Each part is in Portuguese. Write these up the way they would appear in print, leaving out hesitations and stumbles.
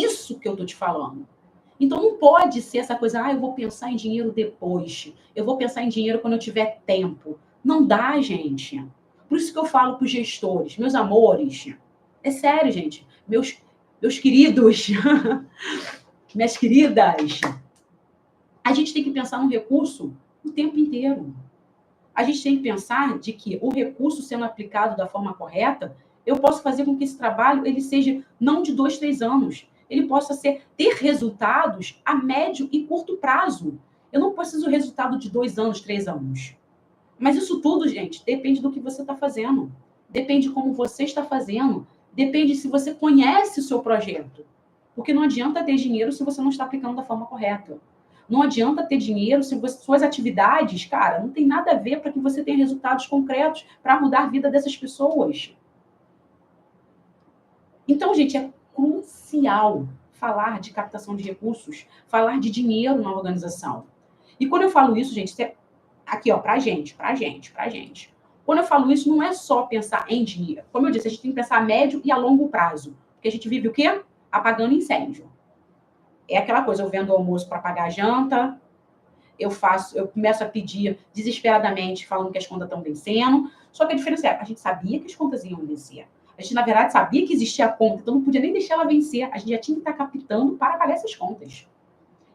isso que eu estou te falando. Então, não pode ser essa coisa, eu vou pensar em dinheiro depois. Eu vou pensar em dinheiro quando eu tiver tempo. Não dá, gente. Por isso que eu falo para os gestores, meus amores, é sério, gente, meus queridos, minhas queridas, a gente tem que pensar no recurso o tempo inteiro. A gente tem que pensar de que o recurso sendo aplicado da forma correta, eu posso fazer com que esse trabalho ele seja não de 2, 3 anos. Ele possa ter resultados a médio e curto prazo. Eu não preciso resultado de 2 anos, 3 anos. Mas isso tudo, gente, depende do que você está fazendo. Depende de como você está fazendo. Depende se você conhece o seu projeto. Porque não adianta ter dinheiro se você não está aplicando da forma correta. Não adianta ter dinheiro se suas atividades, cara, não tem nada a ver para que você tenha resultados concretos para mudar a vida dessas pessoas. Então, gente, é crucial falar de captação de recursos, falar de dinheiro na organização. E quando eu falo isso, gente, aqui, ó, pra gente. Quando eu falo isso, não é só pensar em dinheiro. Como eu disse, a gente tem que pensar a médio e a longo prazo. Porque a gente vive o quê? Apagando incêndio. É aquela coisa, eu vendo o almoço para pagar a janta, eu começo a pedir desesperadamente, falando que as contas estão vencendo. Só que a diferença é, a gente sabia que as contas iam vencer. A gente, na verdade, sabia que existia a conta, então não podia nem deixar ela vencer. A gente já tinha que estar captando para pagar essas contas.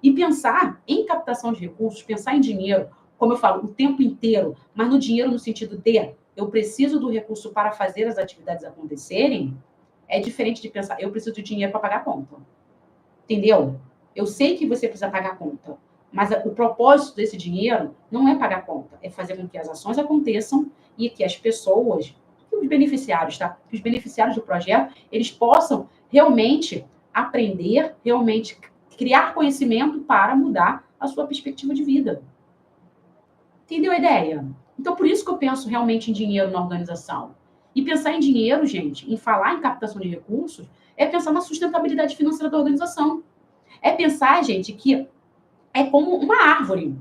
E pensar em captação de recursos, pensar em dinheiro, como eu falo, o tempo inteiro, mas no dinheiro no sentido de eu preciso do recurso para fazer as atividades acontecerem, é diferente de pensar, eu preciso de dinheiro para pagar a conta. Entendeu? Eu sei que você precisa pagar a conta, mas o propósito desse dinheiro não é pagar a conta, é fazer com que as ações aconteçam e que as pessoas, que os beneficiários, tá? Que os beneficiários do projeto, eles possam realmente aprender, realmente criar conhecimento para mudar a sua perspectiva de vida. Entendeu a ideia? Então, por isso que eu penso realmente em dinheiro na organização. E pensar em dinheiro, gente, em falar em captação de recursos, é pensar na sustentabilidade financeira da organização. É pensar, gente, que é como uma árvore,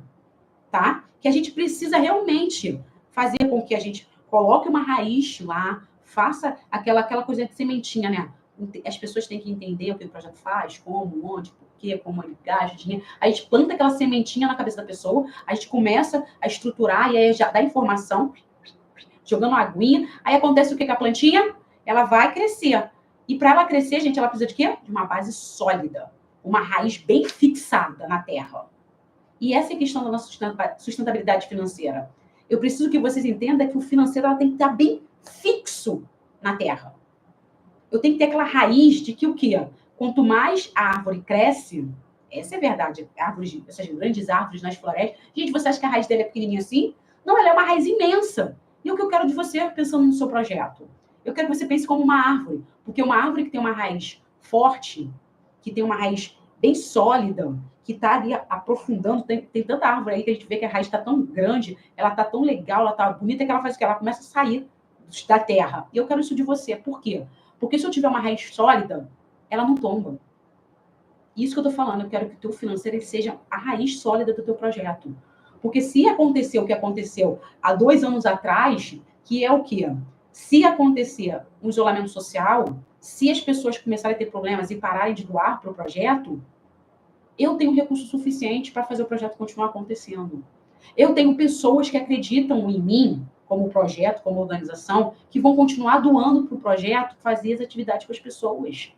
tá? Que a gente precisa realmente fazer com que a gente coloque uma raiz lá, faça aquela coisa de sementinha, né? As pessoas têm que entender o que o projeto faz, como, onde, por quê, como ele gasta dinheiro. A gente planta aquela sementinha na cabeça da pessoa, a gente começa a estruturar e aí já dá informação, jogando uma aguinha. Aí acontece o que com a plantinha? Ela vai crescer. E para ela crescer, gente, ela precisa de quê? De uma base sólida, uma raiz bem fixada na terra. E essa é a questão da nossa sustentabilidade financeira. Eu preciso que vocês entendam que o financeiro ela tem que estar bem fixo na terra. Eu tenho que ter aquela raiz de que o quê? Quanto mais a árvore cresce, essa é verdade, essas grandes árvores nas florestas. Gente, você acha que a raiz dela é pequenininha assim? Não, ela é uma raiz imensa. E o que eu quero de você pensando no seu projeto? Eu quero que você pense como uma árvore. Porque uma árvore que tem uma raiz forte, que tem uma raiz bem sólida, que está ali aprofundando, tem tanta árvore aí que a gente vê que a raiz está tão grande, ela está tão legal, ela está bonita, que ela faz o quê? Ela começa a sair da terra. E eu quero isso de você. Por quê? Porque se eu tiver uma raiz sólida, ela não tomba. Isso que eu estou falando, eu quero que o teu financeiro ele seja a raiz sólida do teu projeto. Porque se acontecer o que aconteceu há 2 anos atrás, que é o quê? Se acontecer um isolamento social, se as pessoas começarem a ter problemas e pararem de doar para o projeto, eu tenho recurso suficiente para fazer o projeto continuar acontecendo. Eu tenho pessoas que acreditam em mim, como projeto, como organização, que vão continuar doando para o projeto, fazer as atividades com as pessoas.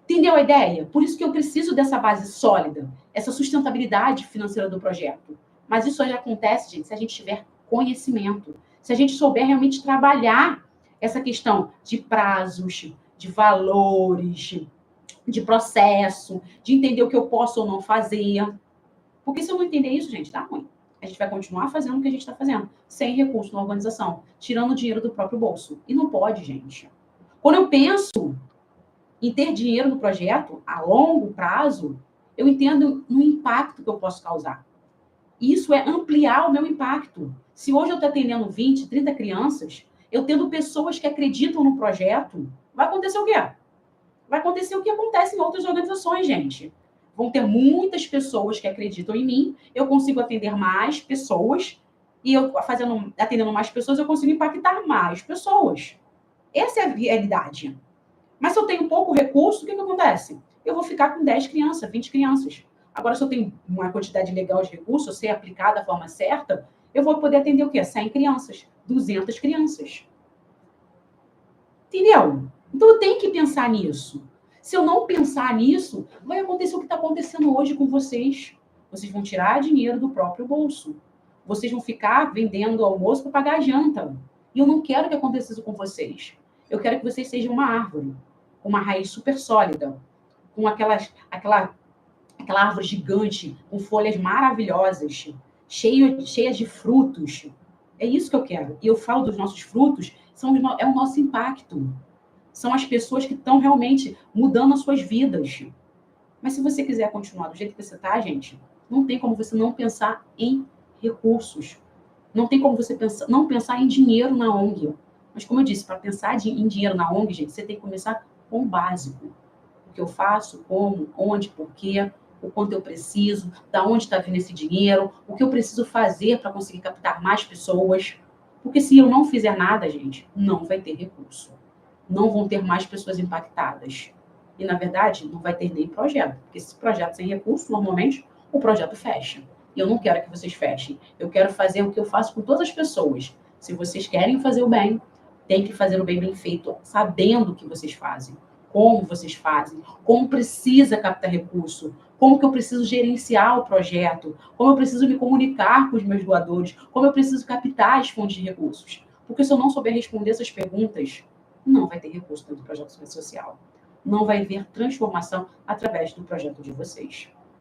Entendeu a ideia? Por isso que eu preciso dessa base sólida, essa sustentabilidade financeira do projeto. Mas isso já acontece, gente, se a gente tiver conhecimento, se a gente souber realmente trabalhar essa questão de prazos, de valores, de processo, de entender o que eu posso ou não fazer. Porque se eu não entender isso, gente, dá ruim. A gente vai continuar fazendo o que a gente está fazendo, sem recurso na organização, tirando o dinheiro do próprio bolso. E não pode, gente. Quando eu penso em ter dinheiro no projeto, a longo prazo, eu entendo no impacto que eu posso causar. Isso é ampliar o meu impacto. Se hoje eu estou atendendo 20, 30 crianças, eu tendo pessoas que acreditam no projeto, vai acontecer o quê? Vai acontecer o que acontece em outras organizações, gente. Vão ter muitas pessoas que acreditam em mim, eu consigo atender mais pessoas, e eu atendendo mais pessoas, eu consigo impactar mais pessoas. Essa é a realidade. Mas se eu tenho pouco recurso, o que acontece? Eu vou ficar com 10 crianças, 20 crianças. Agora, se eu tenho uma quantidade legal de recursos, eu sei aplicar da forma certa, eu vou poder atender o quê? 100 crianças, 200 crianças. Entendeu? Então, eu tenho que pensar nisso. Se eu não pensar nisso, vai acontecer o que está acontecendo hoje com vocês. Vocês vão tirar dinheiro do próprio bolso. Vocês vão ficar vendendo almoço para pagar a janta. E eu não quero que aconteça isso com vocês. Eu quero que vocês sejam uma árvore, com uma raiz super sólida, com aquela árvore gigante, com folhas maravilhosas, cheias de frutos. É isso que eu quero. E eu falo dos nossos frutos, é o nosso impacto. São as pessoas que estão realmente mudando as suas vidas. Mas se você quiser continuar do jeito que você está, gente, não tem como você não pensar em recursos. Não tem como você não pensar em dinheiro na ONG. Mas, como eu disse, para pensar em dinheiro na ONG, gente, você tem que começar com o básico. O que eu faço, como, onde, por quê, o quanto eu preciso, da onde está vindo esse dinheiro, o que eu preciso fazer para conseguir captar mais pessoas. Porque se eu não fizer nada, gente, não vai ter recurso. Não vão ter mais pessoas impactadas. E, na verdade, não vai ter nem projeto. Porque esse projeto sem recurso, normalmente, o projeto fecha. E eu não quero que vocês fechem. Eu quero fazer o que eu faço com todas as pessoas. Se vocês querem fazer o bem, tem que fazer o bem feito, sabendo o que vocês fazem, como vocês fazem, como precisa captar recurso, como que eu preciso gerenciar o projeto, como eu preciso me comunicar com os meus doadores, como eu preciso captar as fontes de recursos. Porque se eu não souber responder essas perguntas, não vai ter recurso dentro do projeto social. Não vai haver transformação através do projeto de vocês.